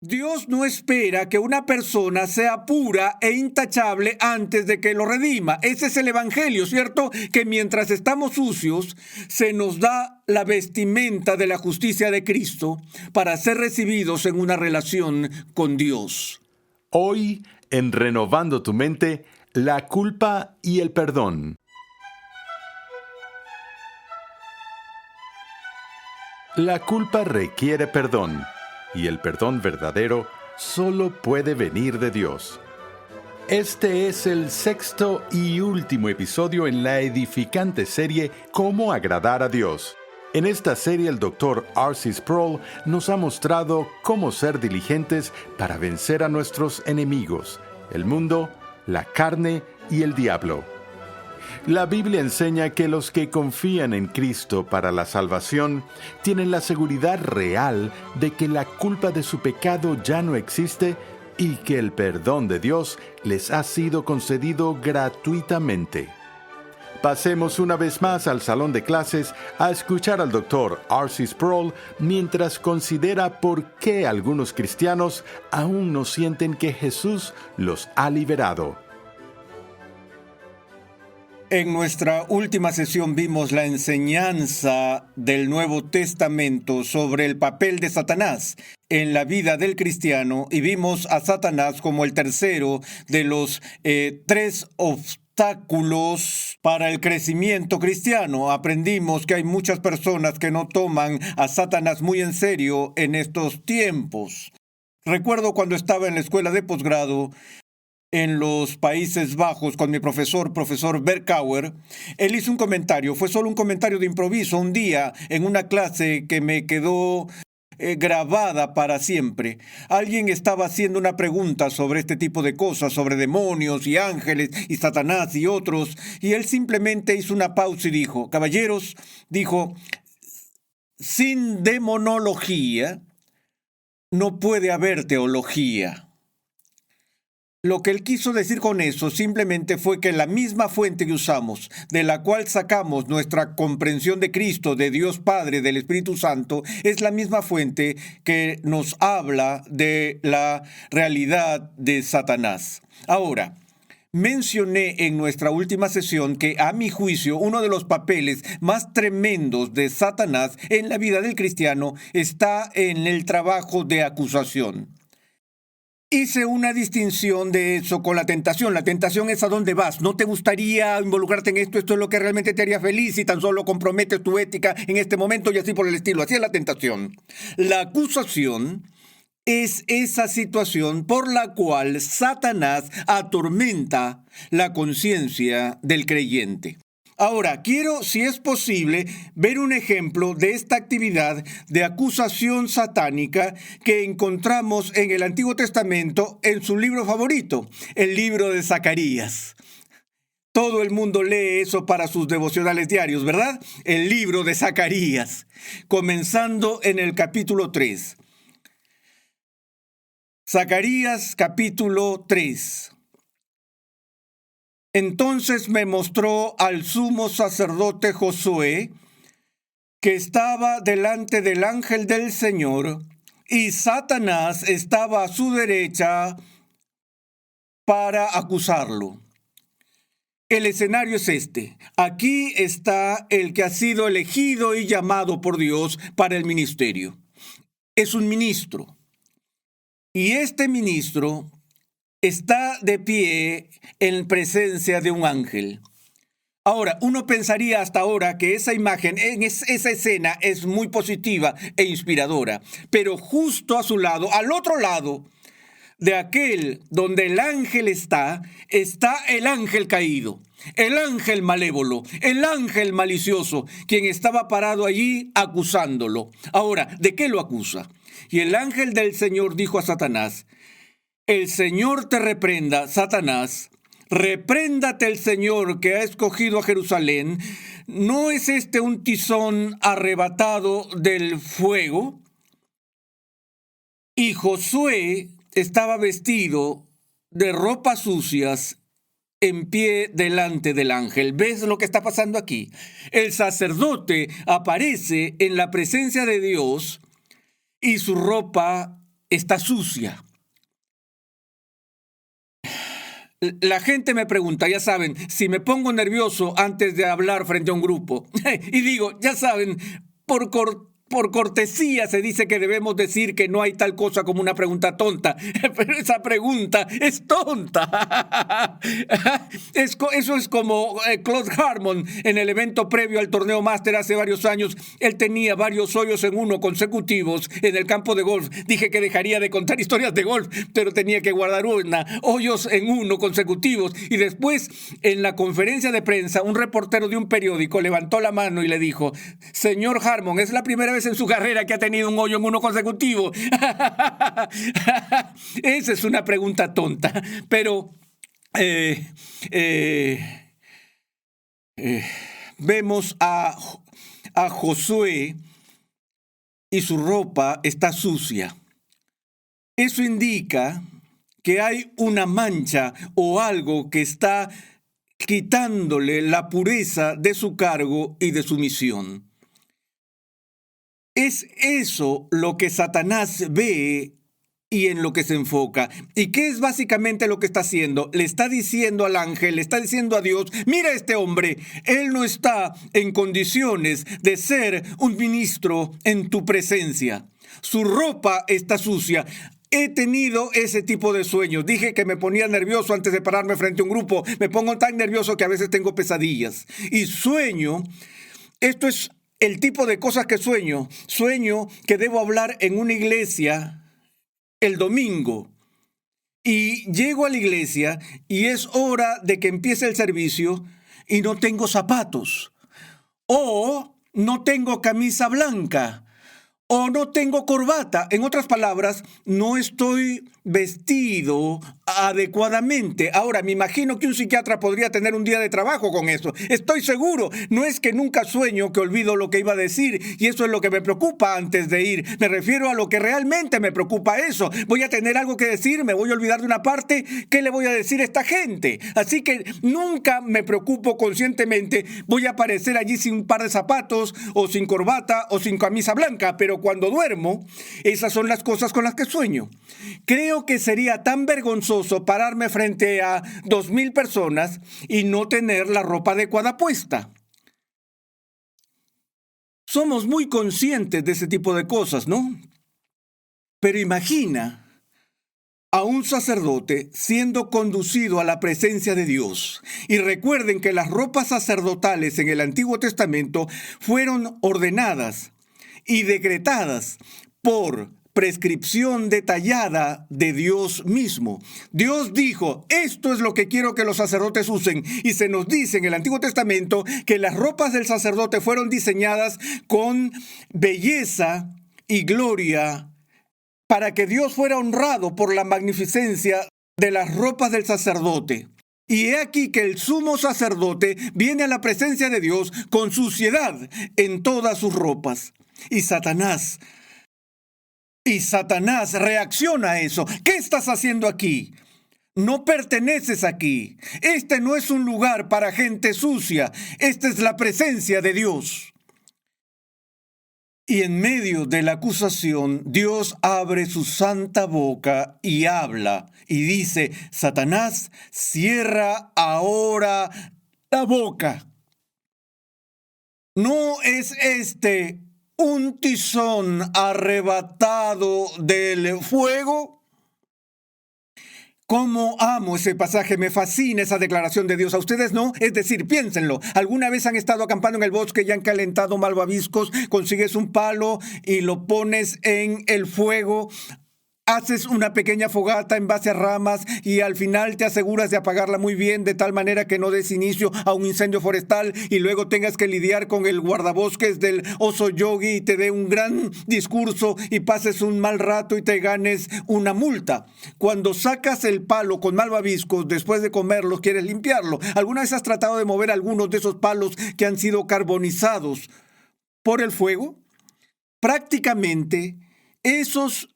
Dios no espera que una persona sea pura e intachable antes de que lo redima. Ese es el evangelio, ¿cierto? Que mientras estamos sucios, se nos da la vestimenta de la justicia de Cristo para ser recibidos en una relación con Dios. Hoy, en Renovando tu Mente, la culpa y el perdón. La culpa requiere perdón, y el perdón verdadero solo puede venir de Dios. Este es el sexto y último episodio en la edificante serie Cómo agradar a Dios. En esta serie el Dr. R.C. Sproul nos ha mostrado cómo ser diligentes para vencer a nuestros enemigos, el mundo, la carne y el diablo. La Biblia enseña que los que confían en Cristo para la salvación tienen la seguridad real de que la culpa de su pecado ya no existe y que el perdón de Dios les ha sido concedido gratuitamente. Pasemos una vez más al salón de clases a escuchar al Dr. R.C. Sproul mientras considera por qué algunos cristianos aún no sienten que Jesús los ha liberado. En nuestra última sesión vimos la enseñanza del Nuevo Testamento sobre el papel de Satanás en la vida del cristiano y vimos a Satanás como el tercero de los tres obstáculos para el crecimiento cristiano. Aprendimos que hay muchas personas que no toman a Satanás muy en serio en estos tiempos. Recuerdo cuando estaba en la escuela de posgrado en los Países Bajos con mi profesor Berkauer, él hizo un comentario, fue solo un comentario de improviso, un día en una clase que me quedó grabada para siempre. Alguien estaba haciendo una pregunta sobre este tipo de cosas, sobre demonios y ángeles y Satanás y otros, y él simplemente hizo una pausa y dijo, caballeros, dijo, sin demonología no puede haber teología. Lo que él quiso decir con eso simplemente fue que la misma fuente que usamos, de la cual sacamos nuestra comprensión de Cristo, de Dios Padre, del Espíritu Santo, es la misma fuente que nos habla de la realidad de Satanás. Ahora, mencioné en nuestra última sesión que, a mi juicio, uno de los papeles más tremendos de Satanás en la vida del cristiano está en el trabajo de acusación. Hice una distinción de eso con la tentación. La tentación es a dónde vas. ¿No te gustaría involucrarte en esto? Esto es lo que realmente te haría feliz y tan solo comprometes tu ética en este momento y así por el estilo. Así es la tentación. La acusación es esa situación por la cual Satanás atormenta la conciencia del creyente. Ahora, quiero, si es posible, ver un ejemplo de esta actividad de acusación satánica que encontramos en el Antiguo Testamento en su libro favorito, el libro de Zacarías. Todo el mundo lee eso para sus devocionales diarios, ¿verdad? El libro de Zacarías, comenzando en el capítulo 3. Zacarías, capítulo 3. Entonces me mostró al sumo sacerdote Josué, que estaba delante del ángel del Señor, y Satanás estaba a su derecha para acusarlo. El escenario es este. Aquí está el que ha sido elegido y llamado por Dios para el ministerio. Es un ministro. Y este ministro está de pie en presencia de un ángel. Ahora, uno pensaría hasta ahora que esa imagen, esa escena es muy positiva e inspiradora, pero justo a su lado, al otro lado de aquel donde el ángel está el ángel caído, el ángel malévolo, el ángel malicioso, quien estaba parado allí acusándolo. Ahora, ¿de qué lo acusa? Y el ángel del Señor dijo a Satanás: el Señor te reprenda, Satanás. Repréndate el Señor que ha escogido a Jerusalén. ¿No es este un tizón arrebatado del fuego? Y Josué estaba vestido de ropas sucias en pie delante del ángel. ¿Ves lo que está pasando aquí? El sacerdote aparece en la presencia de Dios y su ropa está sucia. La gente me pregunta, ya saben, si me pongo nervioso antes de hablar frente a un grupo. Y digo, ya saben, por cortesía se dice que debemos decir que no hay tal cosa como una pregunta tonta, pero esa pregunta es tonta. Eso es como Claude Harmon en el evento previo al torneo Master hace varios años. Él tenía varios hoyos en uno consecutivos en el campo de golf. Dije que dejaría de contar historias de golf, pero tenía que guardar hoyos en uno consecutivos. Y después, en la conferencia de prensa, un reportero de un periódico levantó la mano y le dijo: señor Harmon, es la primera vez en su carrera que ha tenido un hoyo en uno consecutivo. Esa es una pregunta tonta, pero vemos a Josué y su ropa está sucia. Eso indica que hay una mancha o algo que está quitándole la pureza de su cargo y de su misión. Es eso lo que Satanás ve y en lo que se enfoca. ¿Y qué es básicamente lo que está haciendo? Le está diciendo al ángel, le está diciendo a Dios: mira a este hombre, él no está en condiciones de ser un ministro en tu presencia. Su ropa está sucia. He tenido ese tipo de sueños. Dije que me ponía nervioso antes de pararme frente a un grupo. Me pongo tan nervioso que a veces tengo pesadillas. Y sueño, esto es el tipo de cosas que sueño. Sueño que debo hablar en una iglesia el domingo. Y llego a la iglesia y es hora de que empiece el servicio y no tengo zapatos. O no tengo camisa blanca. O no tengo corbata. En otras palabras, no estoy vestido adecuadamente. Ahora, me imagino que un psiquiatra podría tener un día de trabajo con eso. Estoy seguro. No es que nunca sueño que olvido lo que iba a decir, y eso es lo que me preocupa antes de ir. Me refiero a lo que realmente me preocupa eso. Voy a tener algo que decir, me voy a olvidar de una parte. ¿Qué le voy a decir a esta gente? Así que nunca me preocupo conscientemente. Voy a aparecer allí sin un par de zapatos, o sin corbata, o sin camisa blanca, pero cuando duermo, esas son las cosas con las que sueño. Creo que sería tan vergonzoso pararme frente a 2,000 personas y no tener la ropa adecuada puesta. Somos muy conscientes de ese tipo de cosas, ¿no? Pero imagina a un sacerdote siendo conducido a la presencia de Dios. Y recuerden que las ropas sacerdotales en el Antiguo Testamento fueron ordenadas y decretadas por prescripción detallada de Dios mismo. Dios dijo: esto es lo que quiero que los sacerdotes usen. Y se nos dice en el Antiguo Testamento que las ropas del sacerdote fueron diseñadas con belleza y gloria para que Dios fuera honrado por la magnificencia de las ropas del sacerdote. Y he aquí que el sumo sacerdote viene a la presencia de Dios con suciedad en todas sus ropas. Y Satanás reacciona a eso. ¿Qué estás haciendo aquí? No perteneces aquí. Este no es un lugar para gente sucia. Esta es la presencia de Dios. Y en medio de la acusación, Dios abre su santa boca y habla y dice: Satanás, cierra ahora la boca. ¿No es este un tizón arrebatado del fuego? ¿Cómo amo ese pasaje? Me fascina esa declaración de Dios. ¿A ustedes no? Es decir, piénsenlo. ¿Alguna vez han estado acampando en el bosque y han calentado malvaviscos? Consigues un palo y lo pones en el fuego. Haces una pequeña fogata en base a ramas y al final te aseguras de apagarla muy bien, de tal manera que no des inicio a un incendio forestal y luego tengas que lidiar con el guardabosques del oso yogi y te dé un gran discurso y pases un mal rato y te ganes una multa. Cuando sacas el palo con malvaviscos, después de comerlos, quieres limpiarlo. ¿Alguna vez has tratado de mover algunos de esos palos que han sido carbonizados por el fuego? Prácticamente esos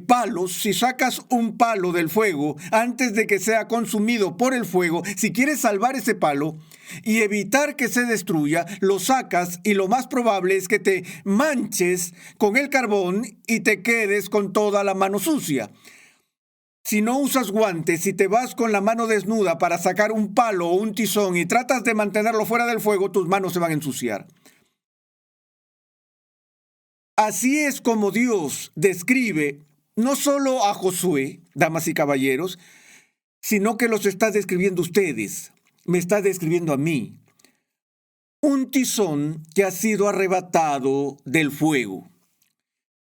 palos, si sacas un palo del fuego antes de que sea consumido por el fuego, si quieres salvar ese palo, y evitar que se destruya, lo sacas y lo más probable es que te manches con el carbón y te quedes con toda la mano sucia. Si no usas guantes y te vas con la mano desnuda para sacar un palo o un tizón y tratas de mantenerlo fuera del fuego, tus manos se van a ensuciar. Así es como Dios describe no solo a Josué, damas y caballeros, sino que los está describiendo ustedes, me está describiendo a mí. Un tizón que ha sido arrebatado del fuego.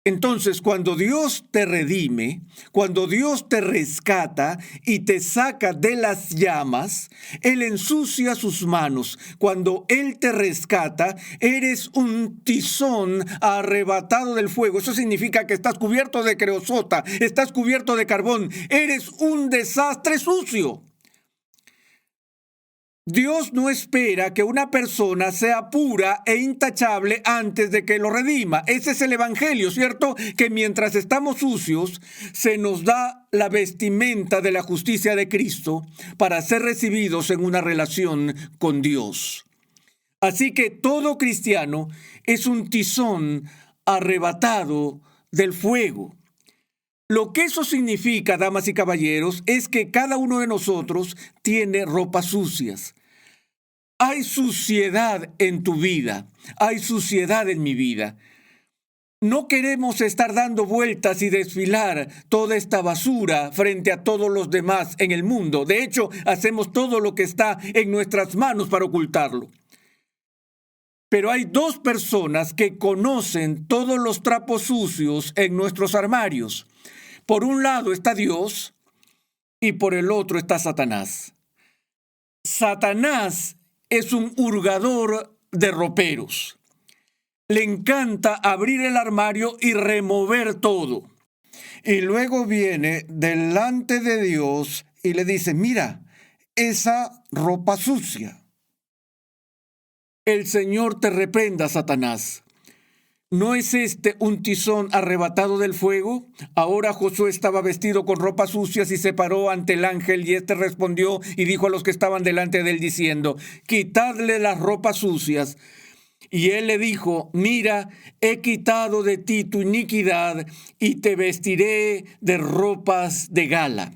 Entonces, cuando Dios te redime, cuando Dios te rescata y te saca de las llamas, Él ensucia sus manos. Cuando Él te rescata, eres un tizón arrebatado del fuego. Eso significa que estás cubierto de creosota, estás cubierto de carbón, eres un desastre sucio. Dios no espera que una persona sea pura e intachable antes de que lo redima. Ese es el evangelio, ¿cierto? Que mientras estamos sucios, se nos da la vestimenta de la justicia de Cristo para ser recibidos en una relación con Dios. Así que todo cristiano es un tizón arrebatado del fuego. Lo que eso significa, damas y caballeros, es que cada uno de nosotros tiene ropas sucias. Hay suciedad en tu vida, hay suciedad en mi vida. No queremos estar dando vueltas y desfilar toda esta basura frente a todos los demás en el mundo. De hecho, hacemos todo lo que está en nuestras manos para ocultarlo. Pero hay dos personas que conocen todos los trapos sucios en nuestros armarios. Por un lado está Dios y por el otro está Satanás. Satanás es un hurgador de roperos. Le encanta abrir el armario y remover todo. Y luego viene delante de Dios y le dice, mira, esa ropa sucia. El Señor te reprenda, Satanás. ¿No es este un tizón arrebatado del fuego? Ahora Josué estaba vestido con ropas sucias y se paró ante el ángel, y éste respondió y dijo a los que estaban delante de él diciendo, quitadle las ropas sucias. Y él le dijo, mira, he quitado de ti tu iniquidad y te vestiré de ropas de gala.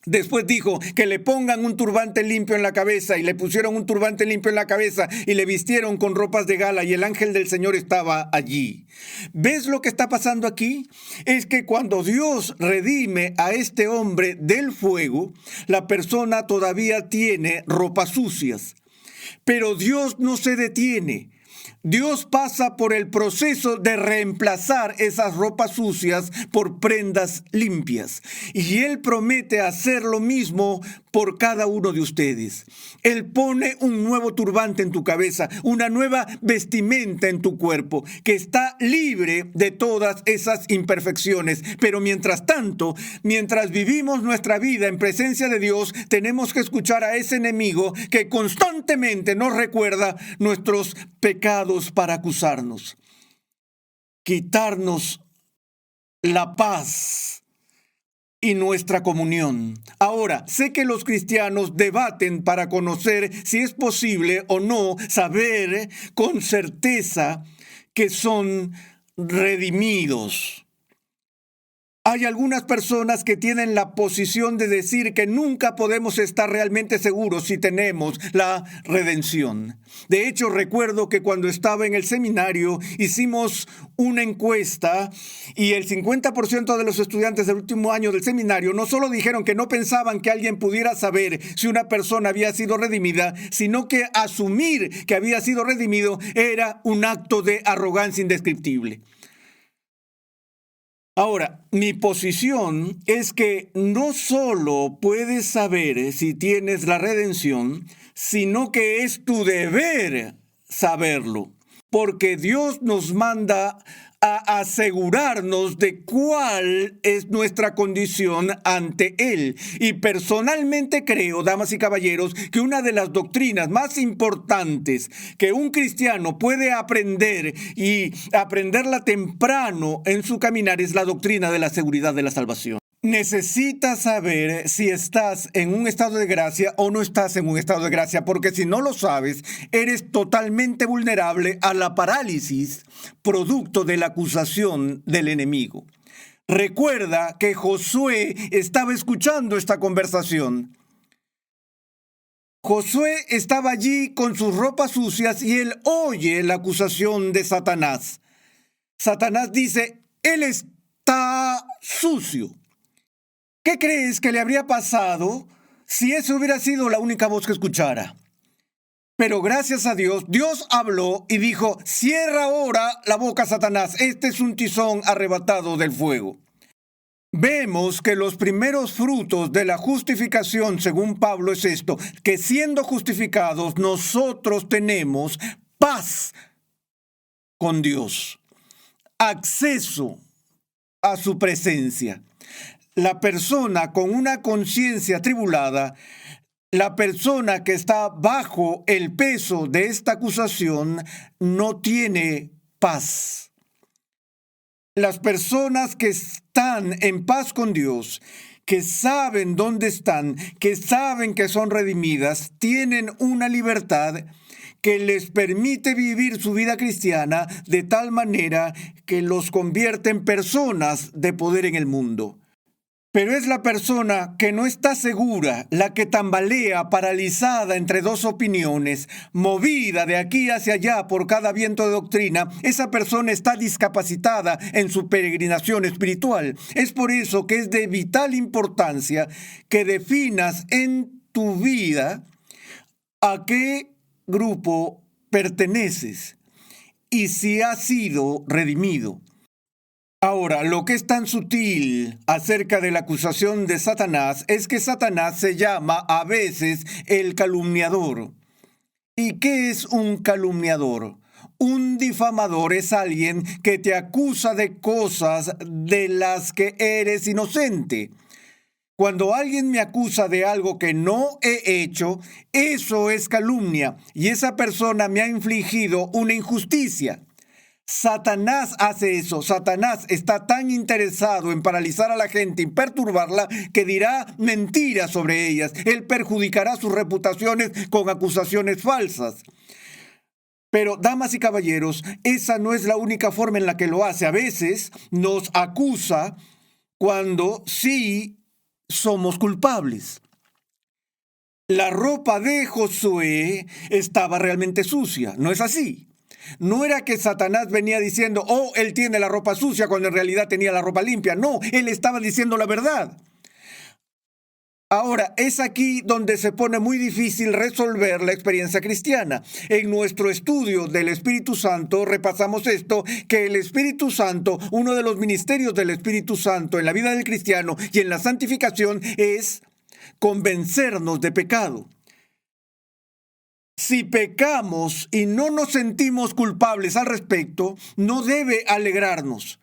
Después dijo que le pongan un turbante limpio en la cabeza, y le pusieron un turbante limpio en la cabeza y le vistieron con ropas de gala, y el ángel del Señor estaba allí. ¿Ves lo que está pasando aquí? Es que cuando Dios redime a este hombre del fuego, la persona todavía tiene ropas sucias. Pero Dios no se detiene. Dios pasa por el proceso de reemplazar esas ropas sucias por prendas limpias. Y Él promete hacer lo mismo por cada uno de ustedes. Él pone un nuevo turbante en tu cabeza, una nueva vestimenta en tu cuerpo, que está libre de todas esas imperfecciones. Pero mientras tanto, mientras vivimos nuestra vida en presencia de Dios, tenemos que escuchar a ese enemigo que constantemente nos recuerda nuestros pecados para acusarnos, quitarnos la paz y nuestra comunión. Ahora, sé que los cristianos debaten para conocer si es posible o no saber con certeza que son redimidos. Hay algunas personas que tienen la posición de decir que nunca podemos estar realmente seguros si tenemos la redención. De hecho, recuerdo que cuando estaba en el seminario hicimos una encuesta y el 50% de los estudiantes del último año del seminario no solo dijeron que no pensaban que alguien pudiera saber si una persona había sido redimida, sino que asumir que había sido redimido era un acto de arrogancia indescriptible. Ahora, mi posición es que no solo puedes saber si tienes la redención, sino que es tu deber saberlo, porque Dios nos manda a asegurarnos de cuál es nuestra condición ante Él. Y personalmente creo, damas y caballeros, que una de las doctrinas más importantes que un cristiano puede aprender y aprenderla temprano en su caminar es la doctrina de la seguridad de la salvación. Necesitas saber si estás en un estado de gracia o no estás en un estado de gracia, porque si no lo sabes, eres totalmente vulnerable a la parálisis producto de la acusación del enemigo. Recuerda que Josué estaba escuchando esta conversación. Josué estaba allí con sus ropas sucias y él oye la acusación de Satanás. Satanás dice, él está sucio. ¿Qué crees que le habría pasado si esa hubiera sido la única voz que escuchara? Pero gracias a Dios, Dios habló y dijo, cierra ahora la boca, Satanás, este es un tizón arrebatado del fuego. Vemos que los primeros frutos de la justificación, según Pablo, es esto, que siendo justificados nosotros tenemos paz con Dios, acceso a su presencia. La persona con una conciencia atribulada, la persona que está bajo el peso de esta acusación, no tiene paz. Las personas que están en paz con Dios, que saben dónde están, que saben que son redimidas, tienen una libertad que les permite vivir su vida cristiana de tal manera que los convierte en personas de poder en el mundo. Pero es la persona que no está segura, la que tambalea, paralizada entre dos opiniones, movida de aquí hacia allá por cada viento de doctrina. Esa persona está discapacitada en su peregrinación espiritual. Es por eso que es de vital importancia que definas en tu vida a qué grupo perteneces y si has sido redimido. Ahora, lo que es tan sutil acerca de la acusación de Satanás es que Satanás se llama a veces el calumniador. ¿Y qué es un calumniador? Un difamador es alguien que te acusa de cosas de las que eres inocente. Cuando alguien me acusa de algo que no he hecho, eso es calumnia y esa persona me ha infligido una injusticia. Satanás hace eso. Satanás está tan interesado en paralizar a la gente y perturbarla que dirá mentiras sobre ellas. Él perjudicará sus reputaciones con acusaciones falsas. Pero, damas y caballeros, esa no es la única forma en la que lo hace. A veces nos acusa cuando sí somos culpables. La ropa de Josué estaba realmente sucia, ¿no es así? No era que Satanás venía diciendo, oh, él tiene la ropa sucia, cuando en realidad tenía la ropa limpia. No, él estaba diciendo la verdad. Ahora, es aquí donde se pone muy difícil resolver la experiencia cristiana. En nuestro estudio del Espíritu Santo repasamos esto, que el Espíritu Santo, uno de los ministerios del Espíritu Santo en la vida del cristiano y en la santificación es convencernos de pecado. Si pecamos y no nos sentimos culpables al respecto, no debe alegrarnos,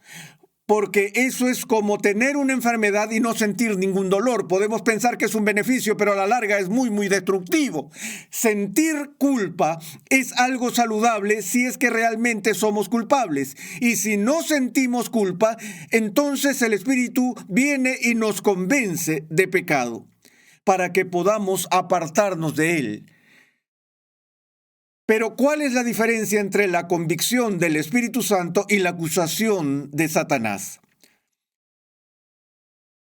porque eso es como tener una enfermedad y no sentir ningún dolor. Podemos pensar que es un beneficio, pero a la larga es muy, muy destructivo. Sentir culpa es algo saludable si es que realmente somos culpables. Y si no sentimos culpa, entonces el Espíritu viene y nos convence de pecado, para que podamos apartarnos de él. Pero, ¿cuál es la diferencia entre la convicción del Espíritu Santo y la acusación de Satanás?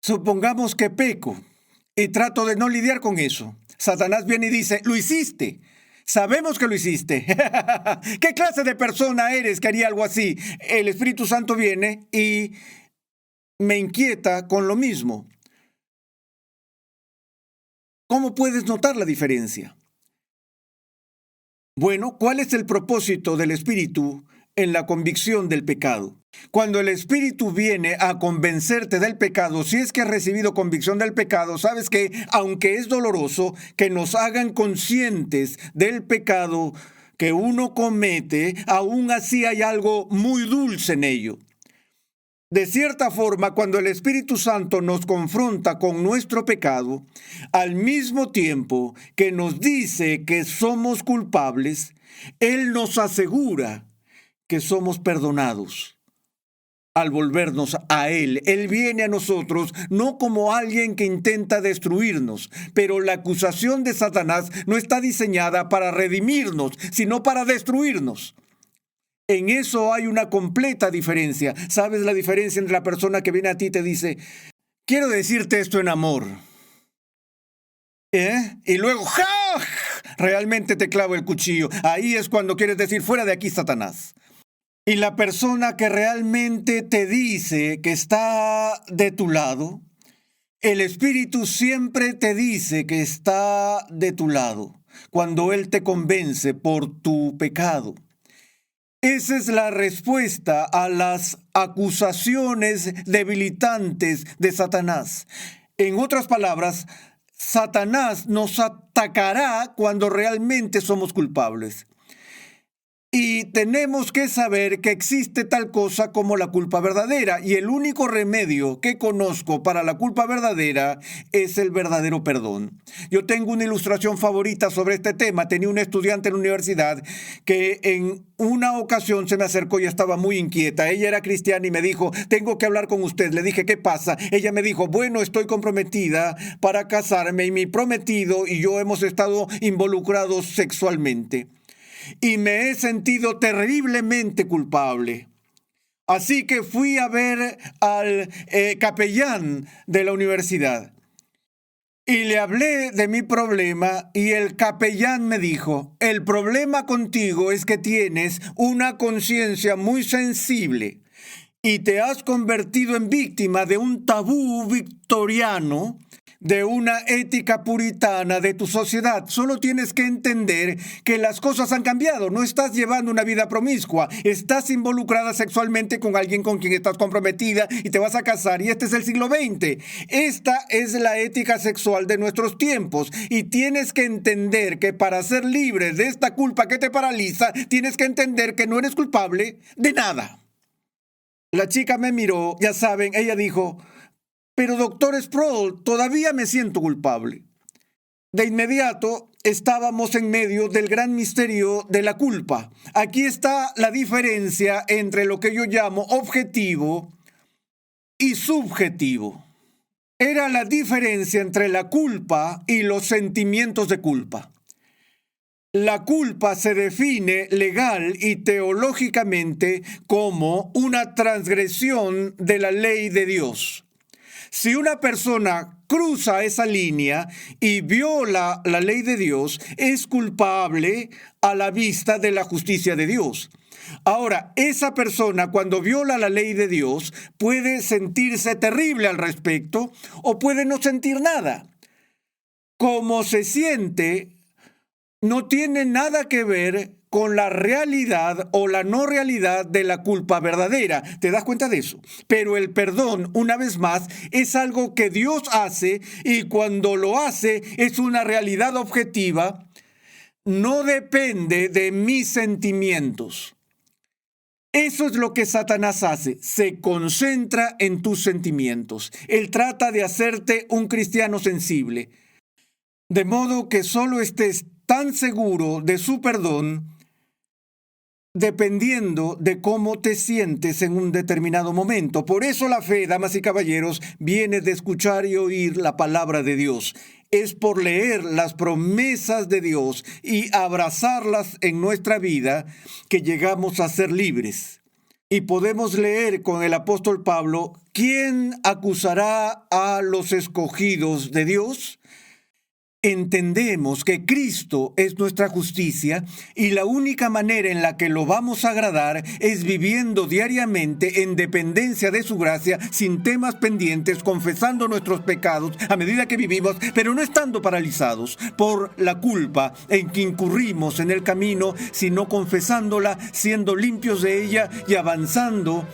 Supongamos que peco y trato de no lidiar con eso. Satanás viene y dice, lo hiciste. Sabemos que lo hiciste. ¿Qué clase de persona eres que haría algo así? El Espíritu Santo viene y me inquieta con lo mismo. ¿Cómo puedes notar la diferencia? Bueno, ¿cuál es el propósito del Espíritu en la convicción del pecado? Cuando el Espíritu viene a convencerte del pecado, si es que has recibido convicción del pecado, sabes que, aunque es doloroso que nos hagan conscientes del pecado que uno comete, aún así hay algo muy dulce en ello. De cierta forma, cuando el Espíritu Santo nos confronta con nuestro pecado, al mismo tiempo que nos dice que somos culpables, Él nos asegura que somos perdonados. al volvernos a Él. Él viene a nosotros no como alguien que intenta destruirnos, pero la acusación de Satanás no está diseñada para redimirnos, sino para destruirnos. En eso hay una completa diferencia. ¿Sabes la diferencia entre la persona que viene a ti y te dice, quiero decirte esto en amor? Y luego, ¡ja! Realmente te clavo el cuchillo. Ahí es cuando quieres decir, fuera de aquí, Satanás. Y la persona que realmente te dice que está de tu lado, el Espíritu siempre te dice que está de tu lado, cuando Él te convence por tu pecado. Esa es la respuesta a las acusaciones debilitantes de Satanás. En otras palabras, Satanás nos atacará cuando realmente somos culpables. Y tenemos que saber que existe tal cosa como la culpa verdadera, y el único remedio que conozco para la culpa verdadera es el verdadero perdón. Yo tengo una ilustración favorita sobre este tema. Tenía un estudiante en la universidad que en una ocasión se me acercó y estaba muy inquieta. Ella era cristiana y me dijo, tengo que hablar con usted. Le dije, ¿qué pasa? Ella me dijo, bueno, estoy comprometida para casarme y mi prometido y yo hemos estado involucrados sexualmente. Y me he sentido terriblemente culpable. Así que fui a ver al capellán de la universidad y le hablé de mi problema y el capellán me dijo, el problema contigo es que tienes una conciencia muy sensible y te has convertido en víctima de un tabú victoriano, de una ética puritana de tu sociedad. Solo tienes que entender que las cosas han cambiado. No estás llevando una vida promiscua. Estás involucrada sexualmente con alguien con quien estás comprometida y te vas a casar. Y este es el siglo XX. Esta es la ética sexual de nuestros tiempos. Y tienes que entender que para ser libre de esta culpa que te paraliza, tienes que entender que no eres culpable de nada. La chica me miró, ya saben, ella dijo, pero doctor Sproul, todavía me siento culpable. De inmediato estábamos en medio del gran misterio de la culpa. Aquí está la diferencia entre lo que yo llamo objetivo y subjetivo. Era la diferencia entre la culpa y los sentimientos de culpa. La culpa se define legal y teológicamente como una transgresión de la ley de Dios. Si una persona cruza esa línea y viola la ley de Dios, es culpable a la vista de la justicia de Dios. Ahora, esa persona cuando viola la ley de Dios puede sentirse terrible al respecto o puede no sentir nada. Cómo se siente no tiene nada que ver con la realidad o la no realidad de la culpa verdadera. ¿Te das cuenta de eso? Pero el perdón, una vez más, es algo que Dios hace y cuando lo hace es una realidad objetiva. No depende de mis sentimientos. Eso es lo que Satanás hace. Se concentra en tus sentimientos. Él trata de hacerte un cristiano sensible. De modo que solo estés tan seguro de su perdón dependiendo de cómo te sientes en un determinado momento. Por eso la fe, damas y caballeros, viene de escuchar y oír la palabra de Dios. Es por leer las promesas de Dios y abrazarlas en nuestra vida que llegamos a ser libres. Y podemos leer con el apóstol Pablo, ¿quién acusará a los escogidos de Dios? Entendemos que Cristo es nuestra justicia y la única manera en la que lo vamos a agradar es viviendo diariamente en dependencia de su gracia, sin temas pendientes, confesando nuestros pecados a medida que vivimos, pero no estando paralizados por la culpa en que incurrimos en el camino, sino confesándola, siendo limpios de ella y avanzando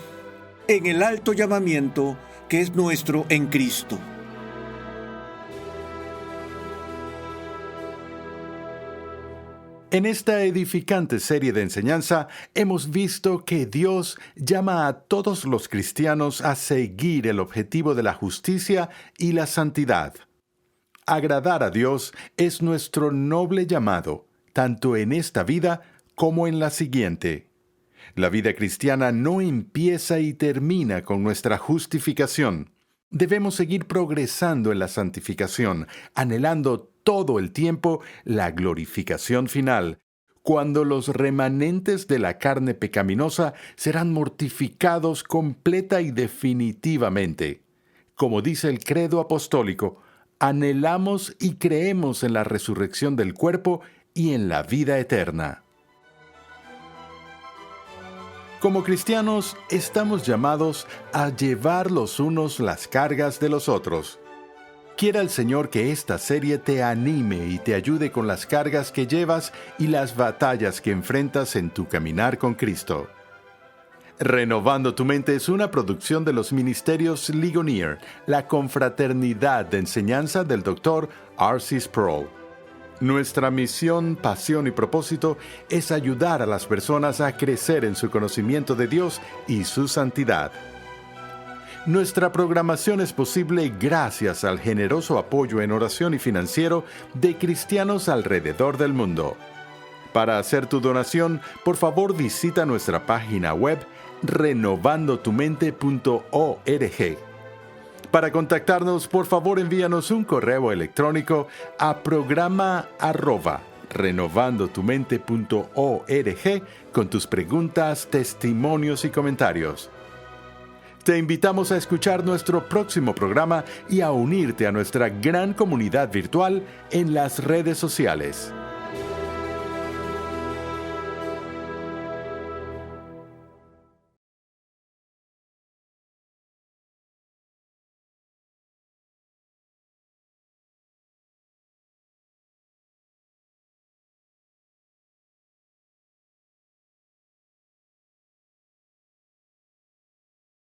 en el alto llamamiento que es nuestro en Cristo. En esta edificante serie de enseñanza hemos visto que Dios llama a todos los cristianos a seguir el objetivo de la justicia y la santidad. Agradar a Dios es nuestro noble llamado, tanto en esta vida como en la siguiente. La vida cristiana no empieza y termina con nuestra justificación. Debemos seguir progresando en la santificación, anhelando todo el tiempo la glorificación final, cuando los remanentes de la carne pecaminosa serán mortificados completa y definitivamente. Como dice el credo apostólico, anhelamos y creemos en la resurrección del cuerpo y en la vida eterna. Como cristianos, estamos llamados a llevar los unos las cargas de los otros. Quiera el Señor que esta serie te anime y te ayude con las cargas que llevas y las batallas que enfrentas en tu caminar con Cristo. Renovando tu mente es una producción de los ministerios Ligonier, la confraternidad de enseñanza del Dr. R.C. Sproul. Nuestra misión, pasión y propósito es ayudar a las personas a crecer en su conocimiento de Dios y su santidad. Nuestra programación es posible gracias al generoso apoyo en oración y financiero de cristianos alrededor del mundo. Para hacer tu donación, por favor visita nuestra página web renovandotumente.org. Para contactarnos, por favor envíanos un correo electrónico a programa@renovandotumente.org con tus preguntas, testimonios y comentarios. Te invitamos a escuchar nuestro próximo programa y a unirte a nuestra gran comunidad virtual en las redes sociales.